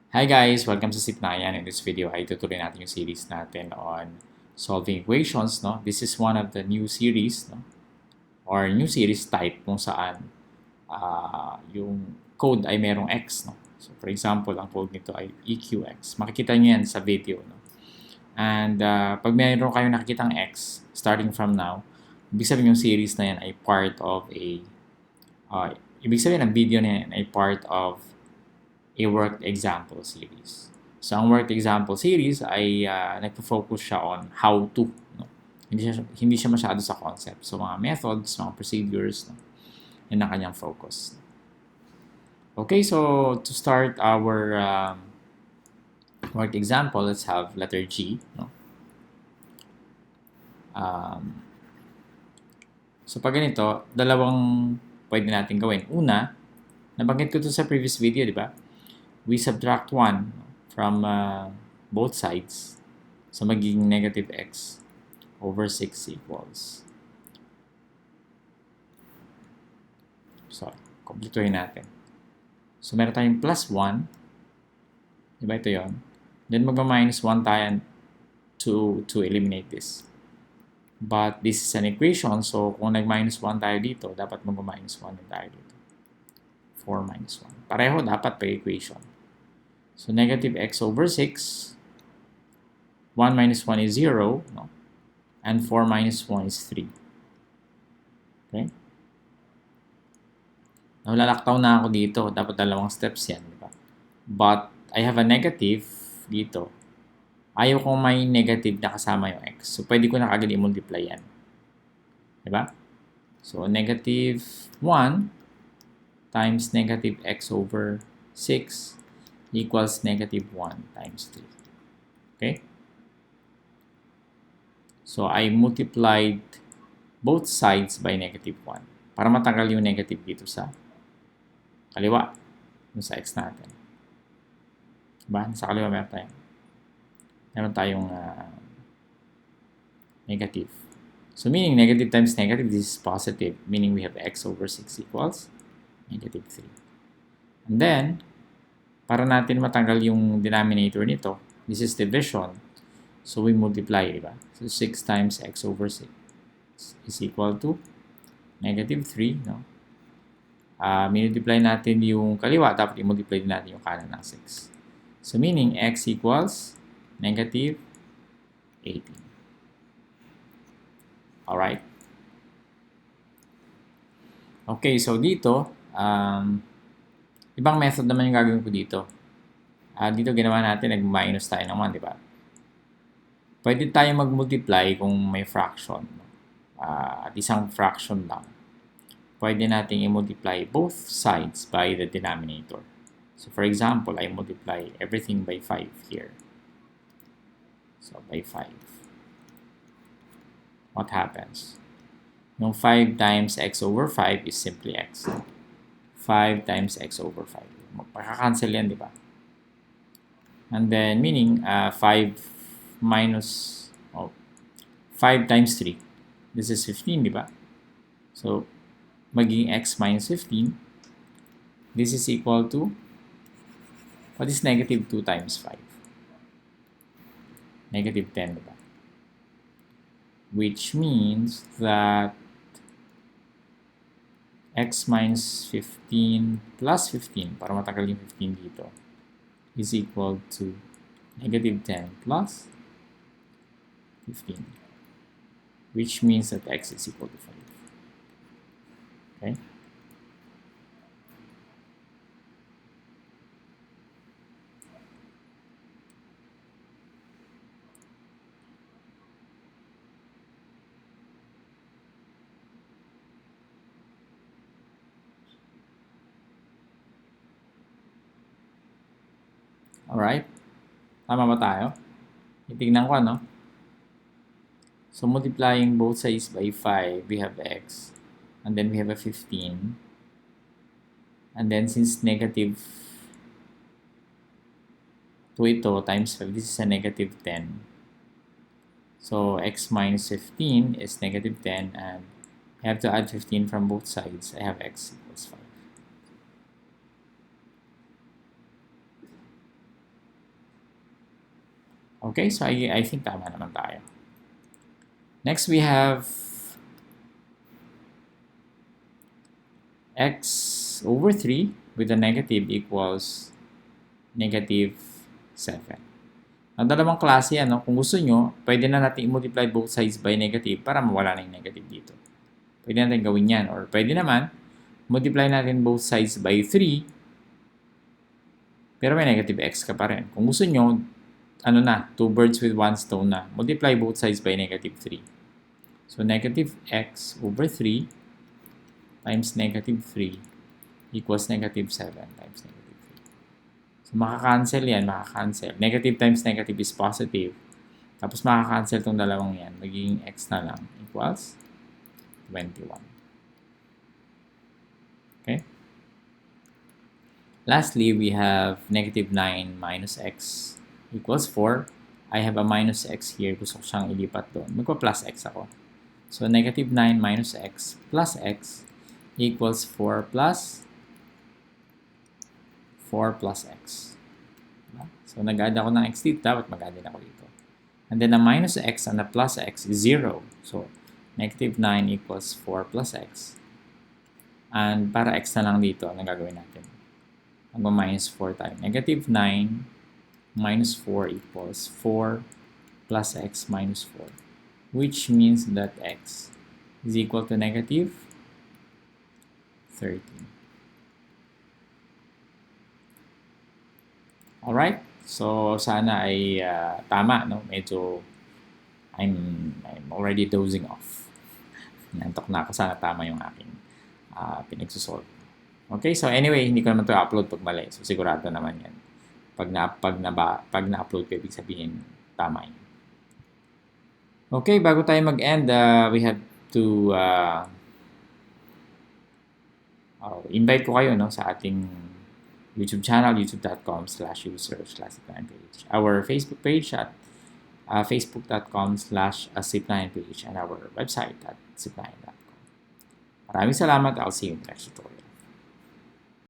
Hi guys! Welcome sa Sipnayan. In this video ay tutuloy natin yung series natin on solving equations. No? This is one of the new series, no? Or new series type kung saan yung code ay merong X. No? So for example, ang code nito ay EQX. Makikita nyo yan sa video. No? And pag meron kayong nakikitang X, starting from now, ibig sabihin yung series na yan ay part of a ibig sabihin ang video na yan ay part of a worked example series. So, ang worked example series ay nagpo-focus siya on how to. No? Hindi siya masyado sa concept. So, mga methods, mga procedures, no? Yan ang kanyang focus. Okay, so to start our worked example, let's have letter G. No? So, pag ganito, dalawang pwede natin gawin. Una, nabanggit ko ito sa previous video, di ba? We subtract 1 from both sides. So, magiging negative x over 6 equals. So, kumpletuhin natin. So, meron tayong plus 1. Diba ito yun? Then, magma-minus 1 tayo to eliminate this. But this is an equation. So, kung nag-minus 1 tayo dito, dapat magma-minus 1 din tayo dito. 4 minus 1. Pareho dapat pa equation. So, negative x over 6, 1 minus 1 is 0, no? And 4 minus 1 is 3. Okay? Nalalaktaw na ako dito. Dapat dalawang steps yan, di ba? But, I have a negative dito. Ayaw kong may negative na kasama yung x. So, pwede ko na kagad i-multiply yan. Di ba? So, negative 1 times negative x over 6 equals negative 1 times 3. Okay? So, I multiplied both sides by negative 1 para matanggal yung negative dito sa kaliwa, yung sa x natin. Diba? Sa kaliwa meron tayong negative. So, meaning negative times negative, this is positive. Meaning we have x over 6 equals negative 3. And then, para natin matanggal yung denominator nito, this is division. So, we multiply, diba? So, 6 times x over 6 is equal to negative 3, no? Multiply natin yung kaliwa, dapat i-multiply din natin yung kanan ng 6. So, meaning x equals negative 18. Alright? Okay, so dito, ibang method naman yung gagawin ko dito. Dito ginawa natin, nag-minus tayo ng 1, di ba? Pwede tayo mag-multiply kung may fraction. At isang fraction lang. Pwede natin i-multiply both sides by the denominator. So, for example, I multiply everything by 5 here. So, by 5. What happens? Yung 5 times x over 5 is simply x. 5 times x over 5. Magpaka-cancel yan, di ba? And then, meaning, 5 minus, 5 times 3. This is 15, di ba? So, maging x minus 15. This is equal to, what is negative 2 times 5? Negative 10, di ba? Which means that x minus 15 plus 15, para matagal yung 15 dito, is equal to negative 10 plus 15. Which means that x is equal to 5. Okay? Alright? Tama ba tayo? Itignan ko, no? So, multiplying both sides by 5, we have x. And then we have a 15. And then, since negative 2 ito times 5, this is a negative 10. So, x minus 15 is negative 10. And I have to add 15 from both sides. I have x equals 5. Okay, so I think tama naman tayo. Next, we have x over 3 with a negative equals negative 7. Ang dalawang klase yan, no? Kung gusto nyo, pwede na natin i-multiply both sides by negative para mawala na yung negative dito. Pwede natin gawin yan. Or pwede naman, multiply natin both sides by 3, pero may negative x ka pa rin. Kung gusto nyo, ano na, 2 birds with 1 stone na. Multiply both sides by negative 3. So, negative x over 3 times negative 3 equals negative 7 times negative 3. So, makakancel yan, makakancel. Negative times negative is positive. Tapos, makakancel itong dalawang yan. Magiging x na lang equals 21. Okay? Lastly, we have negative 9 minus x equals 4. I have a minus x here. Gusto ko siyang ilipat doon. Magpa-plus x ako. So, negative 9 minus x plus x equals 4 plus x. So, nag-add ako ng x dito. Dapat mag-add din ako dito. And then, the minus x and the plus x is 0. So, negative 9 equals 4 plus x. And para x na lang dito, ano gagawin natin? Mag-minus 4 tayo. Negative 9 minus 4 equals 4 plus x minus 4. Which means that x is equal to negative 13. Alright? So, sana ay tama, no? Medyo, I'm already dozing off. Nantok na ako. Sana tama yung aking pinagsusolve. Okay? So, anyway, hindi ko naman ito upload pag mali. So, sigurado naman yan. Pag na-upload ko, ibig sabihin, tama yun. Okay, bago tayo mag-end, we have to invite ko kayo, no, sa ating YouTube channel, youtube.com/user/ziplinepage. Our Facebook page at facebook.com/ziplinepage and our website at zipline.com. Maraming salamat. I'll see you in the next tutorial.